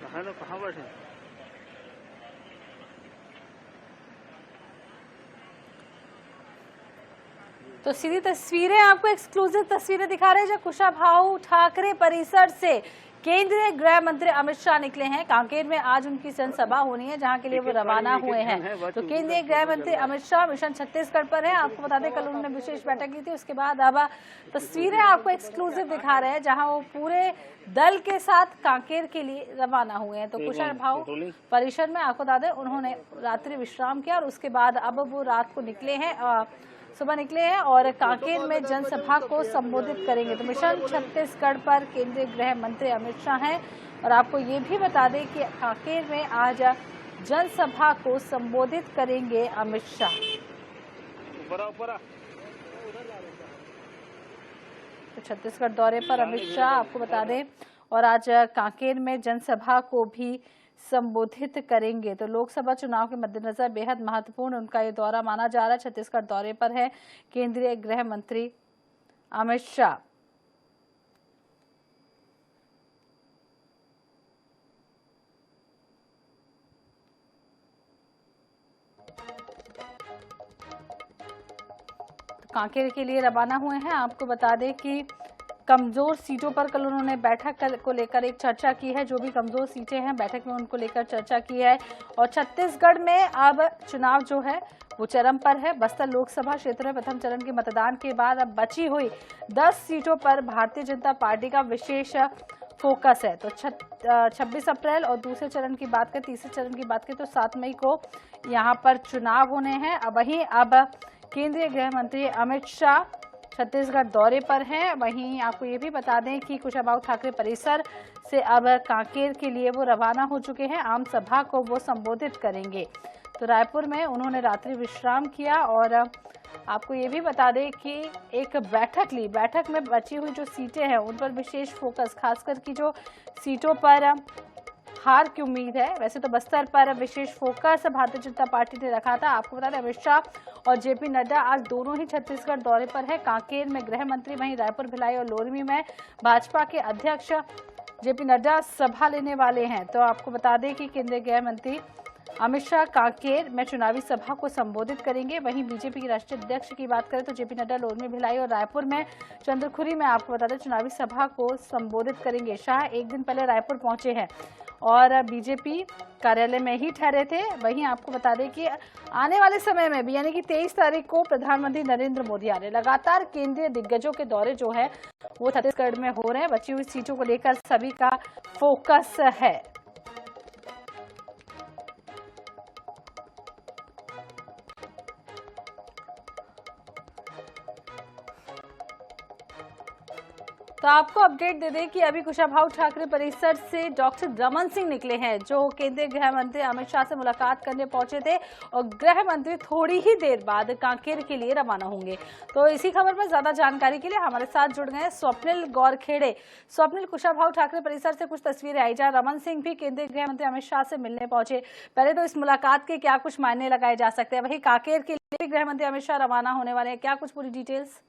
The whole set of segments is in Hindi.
है ना, कहाँ बैठे? तो सीधी तस्वीरें आपको एक्सक्लूसिव तस्वीरें दिखा रहे हैं जहां कुशाभाऊ ठाकरे परिसर से केंद्रीय गृह मंत्री अमित शाह निकले हैं। कांकेर में आज उनकी जनसभा होनी है जहां के लिए वो रवाना हुए हैं। तो केंद्रीय गृह मंत्री अमित शाह मिशन छत्तीसगढ़ पर है। आपको बता दें कल उन्होंने विशेष बैठक की थी, उसके बाद अब तस्वीरें आपको एक्सक्लूसिव दिखा रहे हैं जहां वो पूरे दल के साथ कांकेर के लिए रवाना हुए हैं। तो कुशाभाऊ परिसर में आपको बता दें उन्होंने रात्रि विश्राम किया और उसके बाद अब वो रात को निकले हैं, सुबह निकले हैं और कांकेर में जनसभा को संबोधित करेंगे। तो मिशन छत्तीसगढ़ पर केंद्रीय गृह मंत्री अमित शाह हैं और आपको ये भी बता दें कि कांकेर में आज जनसभा को संबोधित करेंगे अमित शाह। तो छत्तीसगढ़ दौरे पर अमित शाह आपको बता दें और आज कांकेर में जनसभा को भी संबोधित करेंगे। तो लोकसभा चुनाव के मद्देनजर बेहद महत्वपूर्ण उनका ये दौरा माना जा रहा है। छत्तीसगढ़ दौरे पर है केंद्रीय गृह मंत्री अमित शाह। तो कांकेर के लिए रवाना हुए हैं। आपको बता दें कि कमजोर सीटों पर कल उन्होंने बैठक को लेकर एक चर्चा की है। जो भी कमजोर सीटें हैं बैठक में उनको लेकर चर्चा की है। और छत्तीसगढ़ में अब चुनाव जो है वो चरम पर है। बस्तर लोकसभा क्षेत्र में प्रथम चरण के मतदान के बाद अब बची हुई 10 सीटों पर भारतीय जनता पार्टी का विशेष फोकस है। तो 26 अप्रैल और दूसरे चरण की बात करें, तीसरे चरण की बात करें तो 7 मई को यहाँ पर चुनाव होने हैं। अब केंद्रीय गृह मंत्री अमित शाह छत्तीसगढ़ दौरे पर हैं। वहीं आपको ये भी बता दें कि कुशाभाऊ ठाकरे परिसर से अब कांकेर के लिए वो रवाना हो चुके हैं। आम सभा को वो संबोधित करेंगे। तो रायपुर में उन्होंने रात्रि विश्राम किया और आपको ये भी बता दें कि एक बैठक ली। बैठक में बची हुई जो सीटें हैं उन पर विशेष फोकस, खासकर की जो सीटों पर हार की उम्मीद है। वैसे तो बस्तर पर विशेष फोकस भारतीय जनता पार्टी ने रखा था। आपको बता दें अमित शाह और जेपी नड्डा आज दोनों ही छत्तीसगढ़ दौरे पर है। कांकेर में गृह मंत्री, वहीं रायपुर, भिलाई और लोरमी में भाजपा के अध्यक्ष जेपी नड्डा सभा लेने वाले हैं। तो आपको बता दें कि केंद्रीय गृह मंत्री अमित शाह कांकेर में चुनावी सभा को संबोधित करेंगे। वहीं बीजेपी के राष्ट्रीय अध्यक्ष की बात करें तो जेपी नड्डा लोरमी, भिलाई और रायपुर में चंद्रखुरी में आपको बता दें चुनावी सभा को संबोधित करेंगे। शाह एक दिन पहले रायपुर पहुंचे हैं और बीजेपी कार्यालय में ही ठहरे थे। वहीं आपको बता दें कि आने वाले समय में भी यानी कि 23 तारीख को प्रधानमंत्री नरेंद्र मोदी आ रहे। लगातार केंद्रीय दिग्गजों के दौरे जो है वो छत्तीसगढ़ में हो रहे हैं। बची हुई सीटों को लेकर सभी का फोकस है। तो आपको अपडेट दे दें कि अभी कुशाभाऊ ठाकरे परिसर से डॉक्टर रमन सिंह निकले हैं जो केंद्रीय गृह मंत्री अमित शाह से मुलाकात करने पहुंचे थे और गृह मंत्री थोड़ी ही देर बाद कांकेर के लिए रवाना होंगे। तो इसी खबर पर ज्यादा जानकारी के लिए हमारे साथ जुड़ गए स्वप्निल गौरखेड़े। स्वप्निल, कुशाभाऊ ठाकरे परिसर से कुछ तस्वीरें आई जहां रमन सिंह भी केंद्रीय गृह मंत्री अमित शाह से मिलने पहुंचे। पहले तो इस मुलाकात के क्या कुछ मायने लगाए जा सकते हैं, वहीं कांकेर के लिए गृह मंत्री अमित शाह रवाना होने वाले हैं, क्या कुछ पूरी डिटेल्स?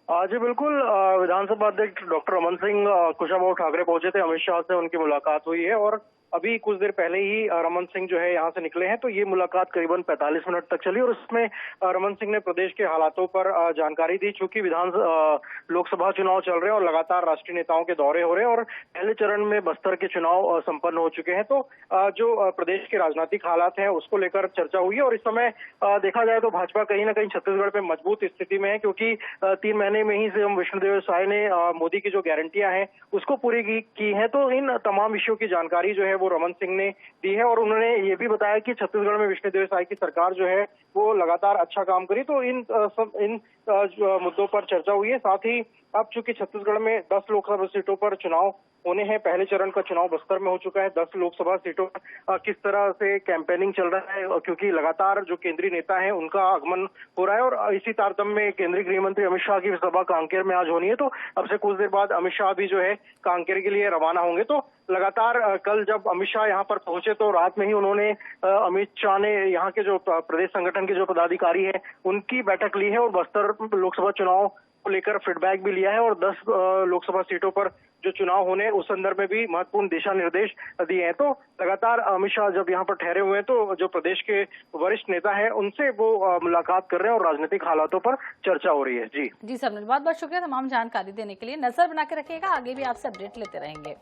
जी बिल्कुल, विधानसभा अध्यक्ष डॉक्टर रमन सिंह कुशाभाऊ ठाकरे पहुंचे थे। अमित शाह से उनकी मुलाकात हुई है और अभी कुछ देर पहले ही रमन सिंह जो है यहाँ से निकले हैं। तो ये मुलाकात करीबन 45 मिनट तक चली और इसमें रमन सिंह ने प्रदेश के हालातों पर जानकारी दी। चूंकि लोकसभा चुनाव चल रहे हैं और लगातार राष्ट्रीय नेताओं के दौरे हो रहे हैं और पहले चरण में बस्तर के चुनाव संपन्न हो चुके हैं, तो जो प्रदेश के राजनीतिक हालात हैं उसको लेकर चर्चा हुई है। और इस समय देखा जाए तो भाजपा कहीं ना कहीं छत्तीसगढ़ में मजबूत स्थिति में है, क्योंकि 3 महीने में ही सीएम विष्णुदेव साय ने मोदी की जो गारंटियां हैं उसको पूरी की है। तो इन तमाम विषयों की जानकारी जो है वो रमन सिंह ने दी है और उन्होंने ये भी बताया कि छत्तीसगढ़ में विष्णुदेव साय की सरकार जो है वो लगातार अच्छा काम करी। तो इन मुद्दों पर चर्चा हुई है। साथ ही अब चूंकि छत्तीसगढ़ में 10 लोकसभा सीटों पर चुनाव होने हैं, पहले चरण का चुनाव बस्तर में हो चुका है। 10 लोकसभा सीटों पर किस तरह से कैंपेनिंग चल रहा है, क्योंकि लगातार जो केंद्रीय नेता हैं उनका आगमन हो रहा है और इसी तारतम्य में केंद्रीय गृह मंत्री अमित शाह की सभा कांकेर में आज होनी है। तो अब से कुछ देर बाद अमित शाह भी जो है कांकेर के लिए रवाना होंगे। तो लगातार कल जब अमित शाह यहाँ पर पहुंचे तो रात में ही उन्होंने अमित शाह ने यहाँ के जो प्रदेश संगठन के जो पदाधिकारी हैं उनकी बैठक ली है और बस्तर लोकसभा चुनाव को लेकर फीडबैक भी लिया है और 10 लोकसभा सीटों पर जो चुनाव होने उस संदर्भ में भी महत्वपूर्ण दिशा निर्देश दिए हैं। तो लगातार अमित शाह जब यहाँ पर ठहरे हुए हैं तो जो प्रदेश के वरिष्ठ नेता हैं उनसे वो मुलाकात कर रहे हैं और राजनीतिक हालातों पर चर्चा हो रही है। जी जी सर, बहुत बहुत शुक्रिया तमाम जानकारी देने के लिए। नजर बना के रखिएगा, आगे भी आपसे अपडेट लेते रहेंगे।